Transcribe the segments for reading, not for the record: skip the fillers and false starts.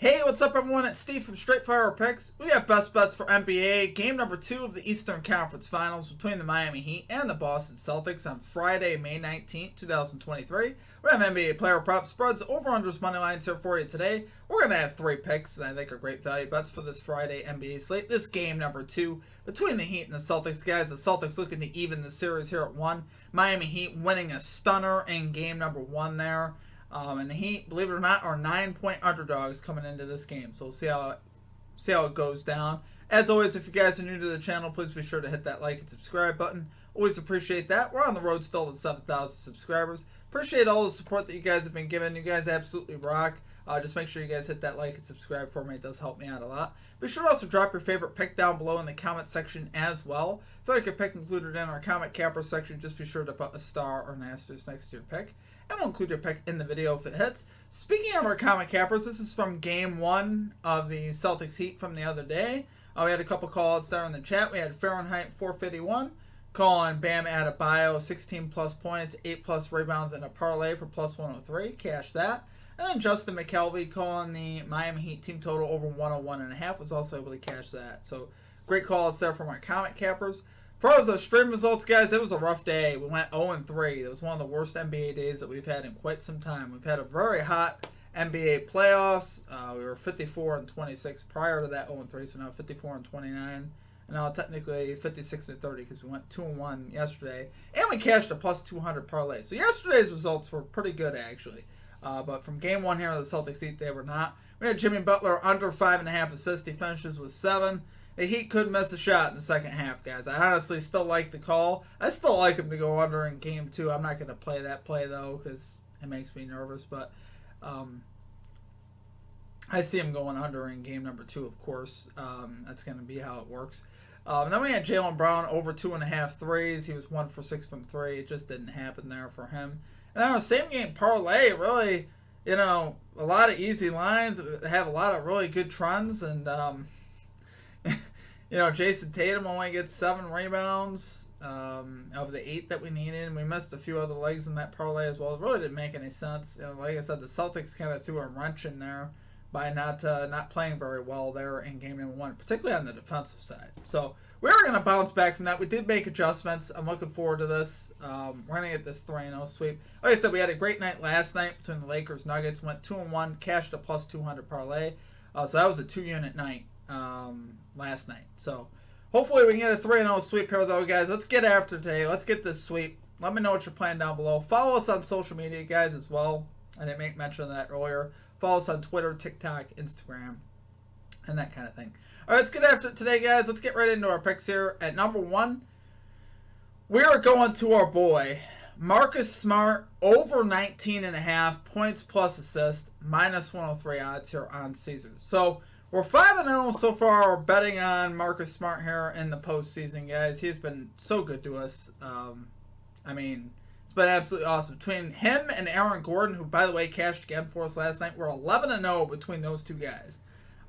Hey, what's up everyone? It's Steve from Straight Fire Picks. We got best bets for NBA, game number 2 of the Eastern Conference Finals between the Miami Heat and the Boston Celtics on Friday, May 19th, 2023. We have NBA player prop spreads, over-unders, money lines here for you today. We're going to have 3 picks that I think are great value bets for this Friday NBA slate. This game number 2 between the Heat and the Celtics. Guys, the Celtics looking to even the series here at 1. Miami Heat winning a stunner in game number 1 there. And the Heat, believe it or not, are 9-point underdogs coming into this game. So we'll see how it goes down. As always, if you guys are new to the channel, please be sure to hit that like and subscribe button. Always appreciate that. We're on the road still to 7,000 subscribers. Appreciate all the support that you guys have been giving. You guys absolutely rock. Just make sure you guys hit that like and subscribe for me. It does help me out a lot. Be sure to also drop your favorite pick down below in the comment section as well. If you like your pick included in our comment capper section, just be sure to put a star or an asterisk next to your pick. And we'll include your pick in the video if it hits. Speaking of our comment cappers, this is from game 1 of the Celtics Heat from the other day. We had a couple call-outs there in the chat. We had Fahrenheit 451 calling Bam Adebayo 16 plus points, 8 plus rebounds, and a parlay for plus 103. Cash that. And then Justin McKelvey calling the Miami Heat team total over 101.5 was also able to cash that. So great call-outs there from our comment cappers. For those stream results, guys, it was a rough day. We went 0-3. It was one of the worst NBA days that we've had in quite some time. We've had a very hot NBA playoffs. We were 54-26 prior to that 0-3, so now 54-29. And now technically 56-30 because we went 2-1 yesterday. And we cashed a plus 200 parlay. So yesterday's results were pretty good, actually. But from game 1 here of the Celtics Heat, they were not. We had Jimmy Butler under 5.5 assists. He finishes with 7. The Heat could miss a shot in the second half, guys. I honestly still like the call. I still like him to go under in game 2. I'm not going to play that play, though, because it makes me nervous. But I see him going under in game number 2, of course. That's going to be how it works. Then we had Jaylen Brown over 2.5 threes. He was 1 for 6 from 3. It just didn't happen there for him. And then our same game parlay, really, you know, a lot of easy lines. Have a lot of really good trends. And, you know, Jason Tatum only gets 7 rebounds of the 8 that we needed. We missed a few other legs in that parlay as well. It really didn't make any sense. You know, like I said, the Celtics kind of threw a wrench in there by not playing very well there in game number 1, particularly on the defensive side. So we are going to bounce back from that. We did make adjustments. I'm looking forward to this. We're going to get this 3-0 sweep. Like I said, we had a great night last night between the Lakers Nuggets. Went 2-1, cashed a plus 200 parlay. So that was a 2-unit night last night. So hopefully we can get a 3-0 sweep here, though, guys. Let's get after today. Let's get this sweep. Let me know what you're playing down below. Follow us on social media, guys, as well. I didn't make mention of that earlier. Follow us on Twitter, TikTok, Instagram, and that kind of thing. All right, let's get after it today, guys. Let's get right into our picks here. At number 1, we are going to our boy, Marcus Smart, over 19.5 points plus assists, minus 103 odds here on Caesars. So we're 5-0 so far betting on Marcus Smart here in the postseason, guys. He's been so good to us. I mean, it's been absolutely awesome. Between him and Aaron Gordon, who, by the way, cashed again for us last night, we're 11-0 between those two guys.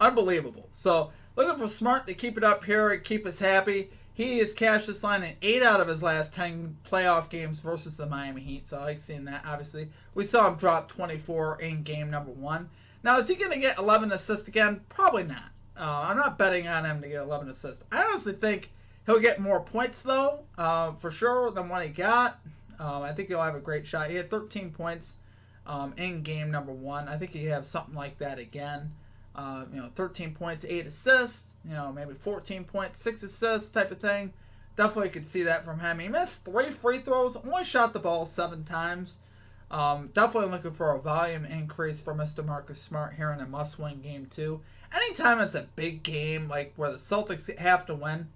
Unbelievable. So looking for Smart to keep it up here and keep us happy. He has cashed this line in 8 out of his last 10 playoff games versus the Miami Heat. So I like seeing that, obviously. We saw him drop 24 in game number 1. Now, is he going to get 11 assists again? Probably not. I'm not betting on him to get 11 assists. I honestly think he'll get more points, though, for sure, than what he got. I think he'll have a great shot. He had 13 points in game number 1. I think he'll have something like that again. 13 points, 8 assists, maybe 14 points, 6 assists type of thing. Definitely could see that from him. He missed 3 free throws, only shot the ball 7 times. Definitely looking for a volume increase for Mr. Marcus Smart here in a must-win game 2. Anytime it's a big game, like where the Celtics have to win,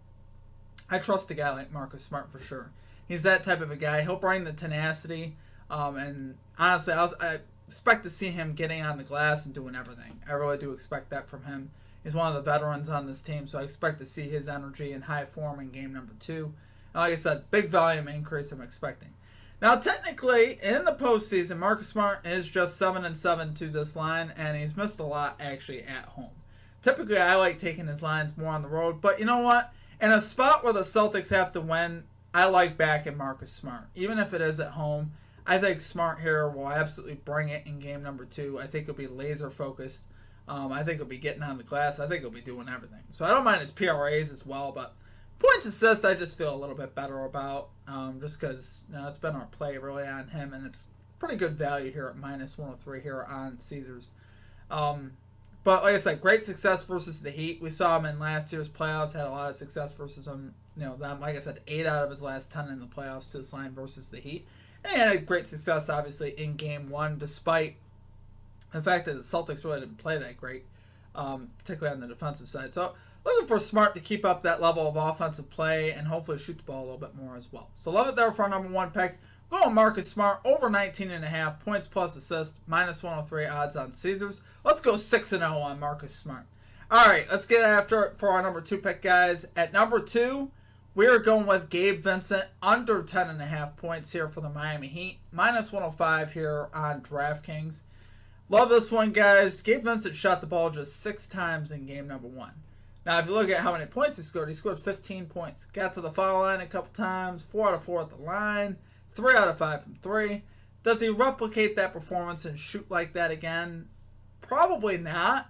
I trust a guy like Marcus Smart for sure. He's that type of a guy. He'll bring the tenacity, and honestly, I expect to see him getting on the glass and doing everything. I really do expect that from him. He's one of the veterans on this team, so I expect to see his energy in high form in game number 2. And like I said, big volume increase I'm expecting. Now, technically, in the postseason, Marcus Smart is just 7-7 to this line, and he's missed a lot, actually, at home. Typically, I like taking his lines more on the road, but you know what? In a spot where the Celtics have to win, I like backing Marcus Smart. Even if it is at home, I think Smart here will absolutely bring it in game number 2. I think he'll be laser focused I think he'll be getting on the glass. I think he'll be doing everything. So I don't mind his PRAs as well, but points assist I just feel a little bit better about, just because it's been our play really on him, and it's pretty good value here at -103 here on Caesars. But like I said, great success versus the Heat. We saw him in last year's playoffs, had a lot of success versus them. Them, like I said, 8 out of his last 10 in the playoffs to this line versus the Heat. And he had great success, obviously, in Game 1, despite the fact that the Celtics really didn't play that great, particularly on the defensive side. So looking for Smart to keep up that level of offensive play and hopefully shoot the ball a little bit more as well. So love it there for our number 1 pick. Going Marcus Smart, over 19.5 points plus assist, -103 odds on Caesars. Let's go 6-0 on Marcus Smart. All right, let's get after it for our number 2 pick, guys. At number 2, we are going with Gabe Vincent, under 10.5 points here for the Miami Heat, -105 here on DraftKings. Love this one, guys. Gabe Vincent shot the ball just 6 times in game number 1. Now, if you look at how many points he scored 15 points. Got to the foul line a couple times, 4 out of 4 at the line. 3 out of 5 from 3. Does he replicate that performance and shoot like that again? Probably not.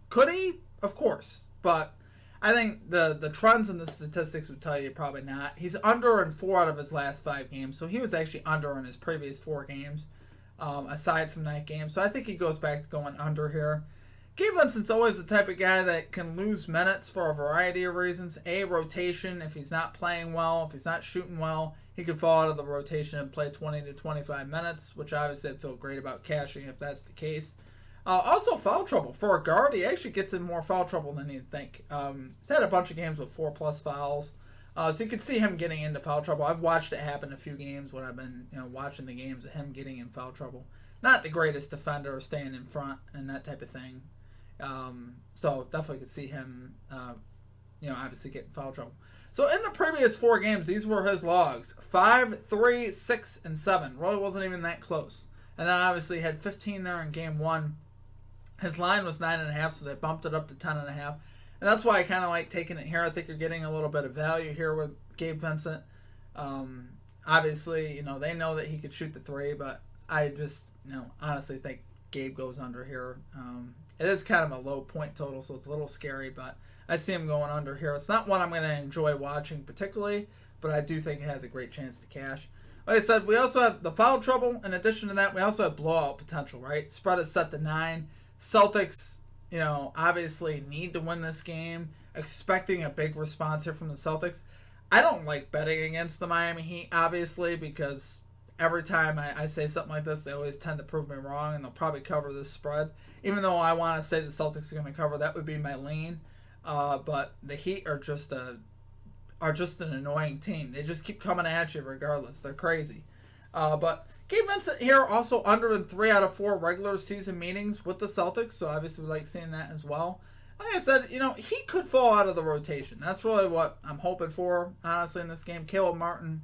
Could he? Of course. But I think the trends in the statistics would tell you probably not. He's under in 4 out of his last 5 games. So he was actually under in his previous 4 games, aside from that game. So I think he goes back to going under here. Gabe Vincent's always the type of guy that can lose minutes for a variety of reasons. A, rotation. If he's not playing well, if he's not shooting well, he could fall out of the rotation and play 20 to 25 minutes, which obviously I'd feel great about cashing if that's the case. Also, foul trouble. For a guard, he actually gets in more foul trouble than you'd think. He's had a bunch of games with 4+ fouls. So you can see him getting into foul trouble. I've watched it happen a few games when I've been watching the games of him getting in foul trouble. Not the greatest defender or staying in front and that type of thing. So definitely could see him, obviously get in foul trouble. So in the previous 4 games, these were his logs: 5, 3, 6, and 7. Really wasn't even that close. And then obviously had 15 there in game 1. His line was 9.5, so they bumped it up to 10.5. And that's why I kind of like taking it here. I think you're getting a little bit of value here with Gabe Vincent. Obviously, they know that he could shoot the 3, but I just, honestly think Gabe goes under here. It is kind of a low point total, so it's a little scary, but I see him going under here. It's not one I'm going to enjoy watching particularly, but I do think it has a great chance to cash. Like I said, we also have the foul trouble. In addition to that, we also have blowout potential, right? Spread is set to 9. Celtics, obviously need to win this game. Expecting a big response here from the Celtics. I don't like betting against the Miami Heat, obviously, because every time I say something like this, they always tend to prove me wrong, and they'll probably cover this spread. Even though I want to say the Celtics are going to cover, that would be my lean. But the Heat are just an annoying team. They just keep coming at you regardless. They're crazy. But Gabe Vincent here also under in 3 out of 4 regular season meetings with the Celtics, so obviously we like seeing that as well. Like I said, he could fall out of the rotation. That's really what I'm hoping for, honestly, in this game. Caleb Martin,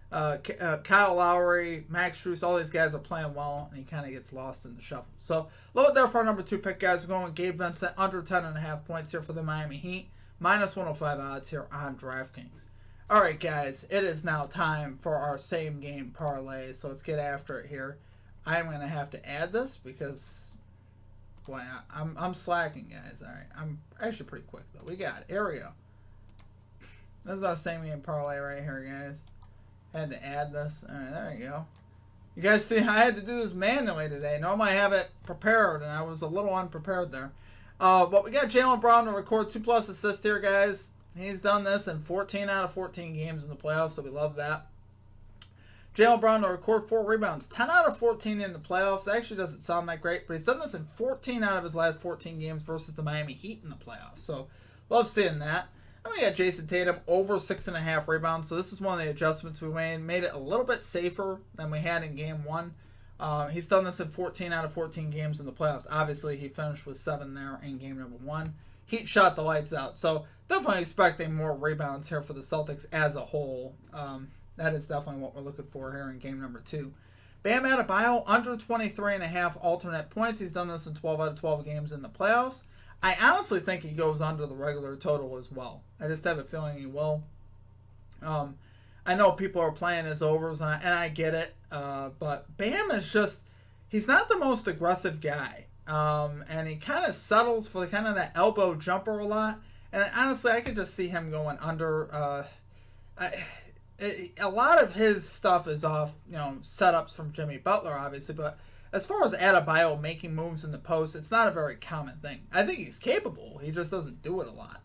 Kyle Lowry, Max Strus, all these guys are playing well, and he kind of gets lost in the shuffle. So, love it there for our number 2 pick, guys. We're going with Gabe Vincent, under 10.5 points here for the Miami Heat. -105 odds here on DraftKings. All right, guys, it is now time for our same game parlay, so let's get after it here. I'm going to have to add this because, boy, I'm slacking, guys. All right, I'm actually pretty quick, though. We got it. Here we go. This is our same game parlay right here, guys. Had to add this. All right, there you go. You guys see, I had to do this manually today. Normally I have it prepared, and I was a little unprepared there. But we got Jaylen Brown to record 2+ assists here, guys. He's done this in 14 out of 14 games in the playoffs, so we love that. Jaylen Brown to record 4 rebounds. 10 out of 14 in the playoffs. That actually doesn't sound that great, but he's done this in 14 out of his last 14 games versus the Miami Heat in the playoffs. So, love seeing that. And we got Jason Tatum over 6.5 rebounds. So this is one of the adjustments we made. Made it a little bit safer than we had in game 1. He's done this in 14 out of 14 games in the playoffs. Obviously, he finished with 7 there in game number 1. Heat shot the lights out. So definitely expecting more rebounds here for the Celtics as a whole. That is definitely what we're looking for here in game number 2. Bam Adebayo, under 23.5 alternate points. He's done this in 12 out of 12 games in the playoffs. I honestly think he goes under the regular total as well. I just have a feeling he will. I know people are playing his overs, and I get it. But Bam is just, he's not the most aggressive guy. and he kind of settles for kind of that elbow jumper a lot. And honestly, I could just see him going under. A lot of his stuff is off, setups from Jimmy Butler, obviously, but as far as Adebayo making moves in the post, it's not a very common thing. I think he's capable. He just doesn't do it a lot.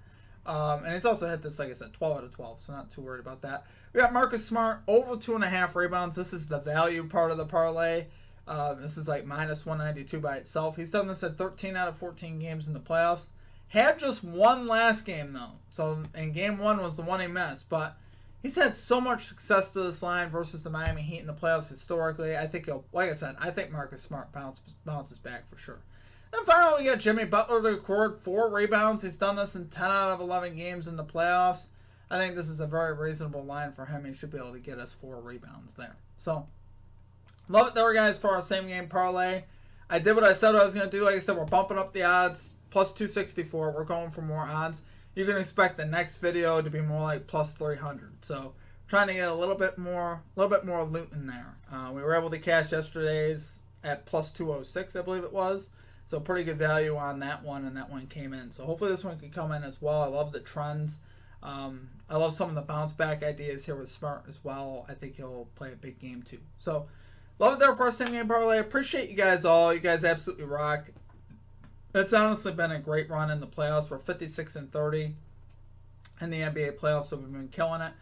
And he's also hit this, like I said, 12 out of 12, so not too worried about that. We got Marcus Smart, over 2.5 rebounds. This is the value part of the parlay. This is like minus 192 by itself. He's done this at 13 out of 14 games in the playoffs. Had just one last game, though. So, and game one was the one he missed. But he's had so much success to this line versus the Miami Heat in the playoffs historically. I think like I said, I think Marcus Smart bounces back for sure. Then finally, we got Jimmy Butler to record 4 rebounds. He's done this in 10 out of 11 games in the playoffs. I think this is a very reasonable line for him. He should be able to get us 4 rebounds there. So, love it there, guys, for our same game parlay. I did what I said I was going to do. Like I said, we're bumping up the odds. Plus 264. We're going for more odds. You can expect the next video to be more like plus 300. So, trying to get a little bit more loot in there. We were able to cash yesterday's at plus 206, I believe it was. So, pretty good value on that one, and that one came in. So, hopefully this one can come in as well. I love the trends. I love some of the bounce back ideas here with Smart as well. I think he'll play a big game too. So, love it there for our same game parlay. Appreciate you guys all. You guys absolutely rock. It's honestly been a great run in the playoffs. We're 56-30 in the NBA playoffs, so we've been killing it.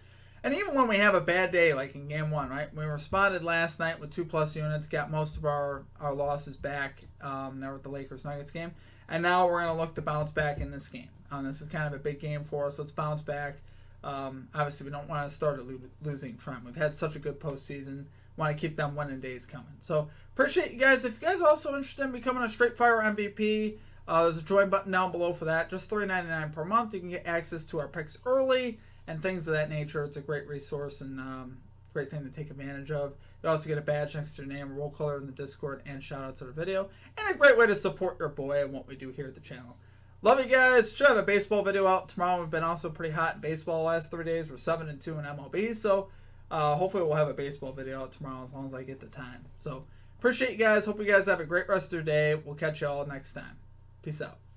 And even when we have a bad day, like in game one, right? We responded last night with 2+ units, got most of our losses back there with the Lakers-Nuggets game. And now we're going to look to bounce back in this game. This is kind of a big game for us. Let's bounce back. Obviously, we don't want to start a losing trend. We've had such a good postseason. Want to keep them winning days coming. So, appreciate you guys. If you guys are also interested in becoming a Straight Fire MVP, there's a join button down below for that. Just $3.99 per month. You can get access to our picks early and things of that nature. It's a great resource and great thing to take advantage of. You also get a badge next to your name, roll color in the Discord, and shout out to the video. And a great way to support your boy and what we do here at the channel. Love you guys. Should have a baseball video out tomorrow. We've been also pretty hot in baseball the last 3 days. We're 7-2 in MLB, so hopefully we'll have a baseball video out tomorrow as long as I get the time. So appreciate you guys. Hope you guys have a great rest of your day. We'll catch you all next time. Peace out.